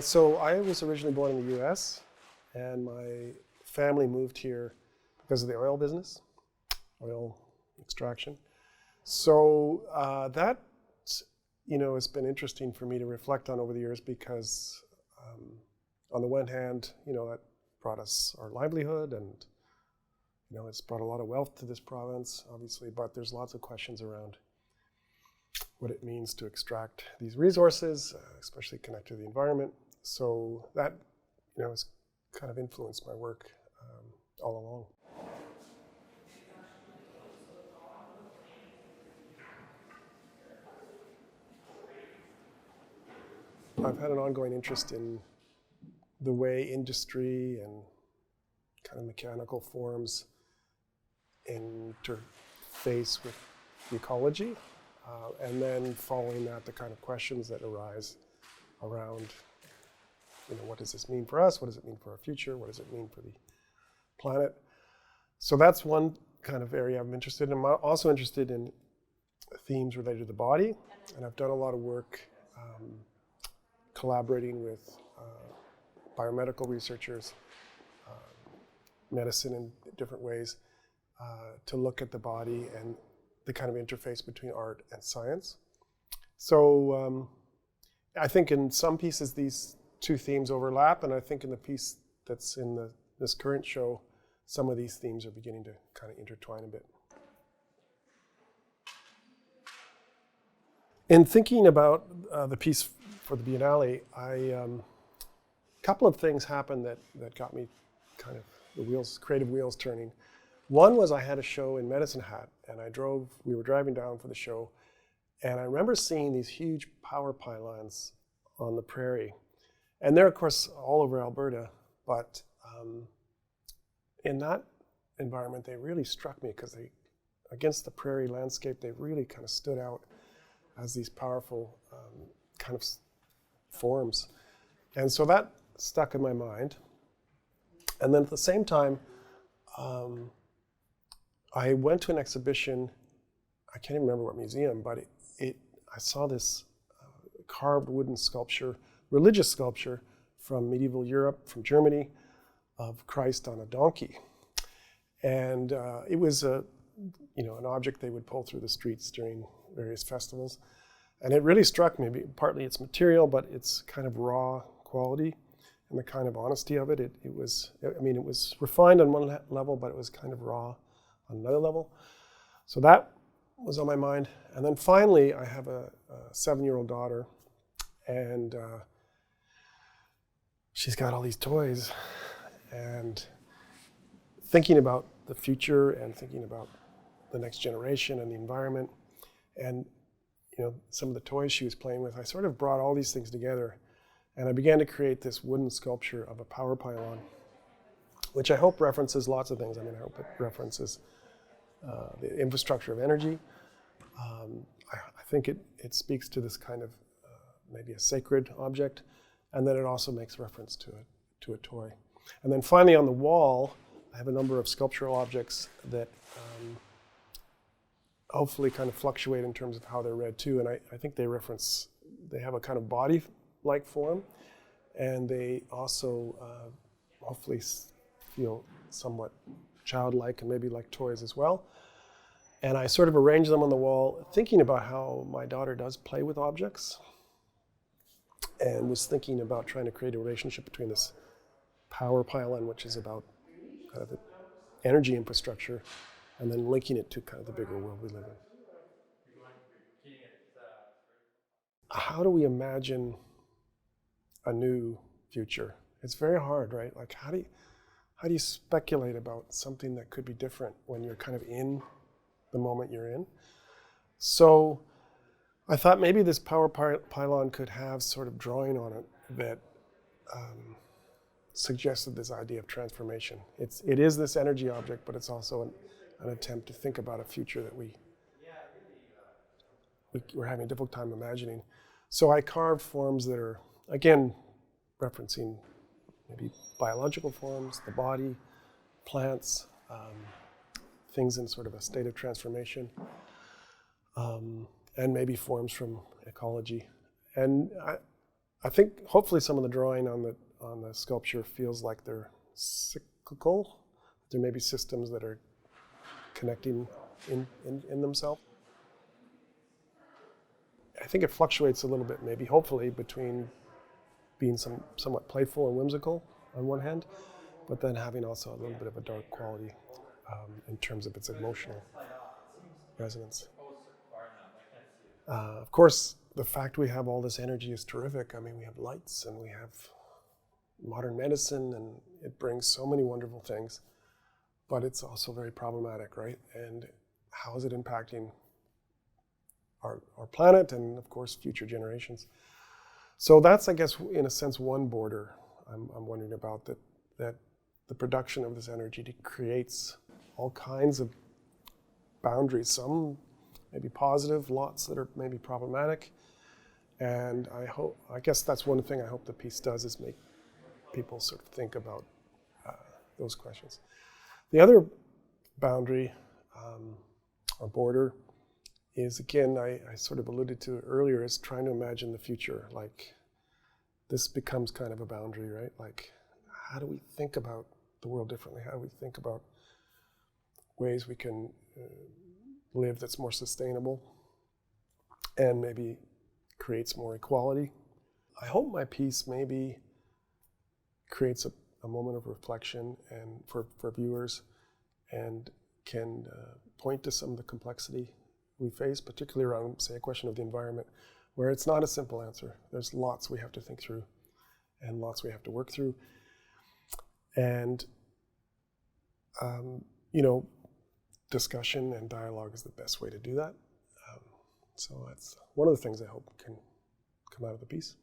So I was originally born in the U.S. and my family moved here because of the oil business, oil extraction. So that, has been interesting for me to reflect on over the years because on the one hand, that brought us our livelihood and, it's brought a lot of wealth to this province, obviously, but there's lots of questions around what it means to extract these resources, especially connected to the environment. So that, has kind of influenced my work all along. I've had an ongoing interest in the way industry and kind of mechanical forms interface with ecology, and then following that, the kind of questions that arise around, what does this mean for us? What does it mean for our future? What does it mean for the planet? So that's one kind of area I'm interested in. I'm also interested in themes related to the body, and I've done a lot of work collaborating with biomedical researchers, medicine in different ways, to look at the body and the kind of interface between art and science. So I think in some pieces these two themes overlap, and I think in the piece that's in this current show, some of these themes are beginning to kind of intertwine a bit. In thinking about the piece for the Biennale, a couple of things happened that got me kind of the creative wheels turning. One was I had a show in Medicine Hat, and we were driving down for the show, and I remember seeing these huge power pylons on the prairie. And they're, of course, all over Alberta, but in that environment, they really struck me because against the prairie landscape, they really kind of stood out as these powerful kind of forms. And so that stuck in my mind. And then at the same time, I went to an exhibition, I can't even remember what museum, but I saw this carved wooden sculpture, religious sculpture from medieval Europe, from Germany, of Christ on a donkey. And it was an object they would pull through the streets during various festivals. And it really struck me, partly its material, but its kind of raw quality and the kind of honesty of it. It was refined on one level, but it was kind of raw on another level. So that was on my mind. And then finally, I have a 7-year-old daughter, and she's got all these toys. And thinking about the future and thinking about the next generation and the environment and some of the toys she was playing with, I sort of brought all these things together, and I began to create this wooden sculpture of a power pylon, which I hope references lots of things. I hope it references the infrastructure of energy. I think it speaks to this kind of maybe a sacred object, and then it also makes reference to a toy. And then finally on the wall, I have a number of sculptural objects that hopefully kind of fluctuate in terms of how they're read too. And I think they have a kind of body-like form, and they also hopefully feel somewhat childlike and maybe like toys as well. And I sort of arrange them on the wall, thinking about how my daughter does play with objects, and was thinking about trying to create a relationship between this power pylon, which is about kind of the energy infrastructure, and then linking it to kind of the bigger world we live in. How do we imagine a new future? It's very hard, right? Like how do you speculate about something that could be different when you're kind of in the moment you're in? So I thought maybe this power pylon could have sort of drawing on it that suggested this idea of transformation. It is this energy object, but it's also an attempt to think about a future that we're having a difficult time imagining. So I carved forms that are, again, referencing maybe biological forms, the body, plants, things in sort of a state of transformation, and maybe forms from ecology. And I think hopefully some of the drawing on the sculpture feels like they're cyclical. There may be systems that are connecting in themselves. I think it fluctuates a little bit, maybe hopefully, between being somewhat playful and whimsical on one hand, but then having also a little bit of a dark quality in terms of its emotional resonance. Of course, the fact we have all this energy is terrific. I mean, we have lights and we have modern medicine, and it brings so many wonderful things, but it's also very problematic, right? And how is it impacting our planet and, of course, future generations? So that's, I guess, in a sense, one border I'm wondering about, that the production of this energy creates all kinds of boundaries, some maybe positive, lots that are maybe problematic. And I guess that's one thing I hope the piece does, is make people sort of think about those questions. The other boundary or border is, again, I sort of alluded to it earlier, is trying to imagine the future. Like, this becomes kind of a boundary, right? Like, how do we think about the world differently? How do we think about ways we can live that's more sustainable and maybe creates more equality? I hope my piece maybe creates a moment of reflection and for viewers, and can point to some of the complexity we face, particularly around, say, a question of the environment, where it's not a simple answer. There's lots we have to think through and lots we have to work through. And, discussion and dialogue is the best way to do that. So that's one of the things I hope can come out of the piece.